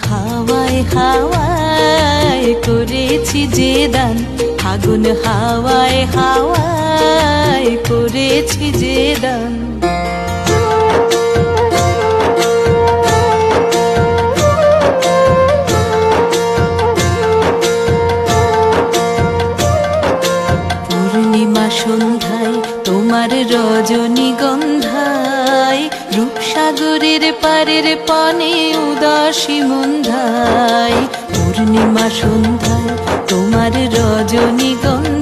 হাওয়ায় হাওয়ায় করেছি যে দান, ফাগুন হাওয়ায় হাওয়ায় করেছি যে দান। পূর্ণিমা সন্ধ্যায় তোমার রজনীগন্ধায়, রূপসাগরের পারের পানে উদাসী মন্ধায়। পূর্ণিমা সন্ধ্যায় তোমার রজনীগন্ধায়,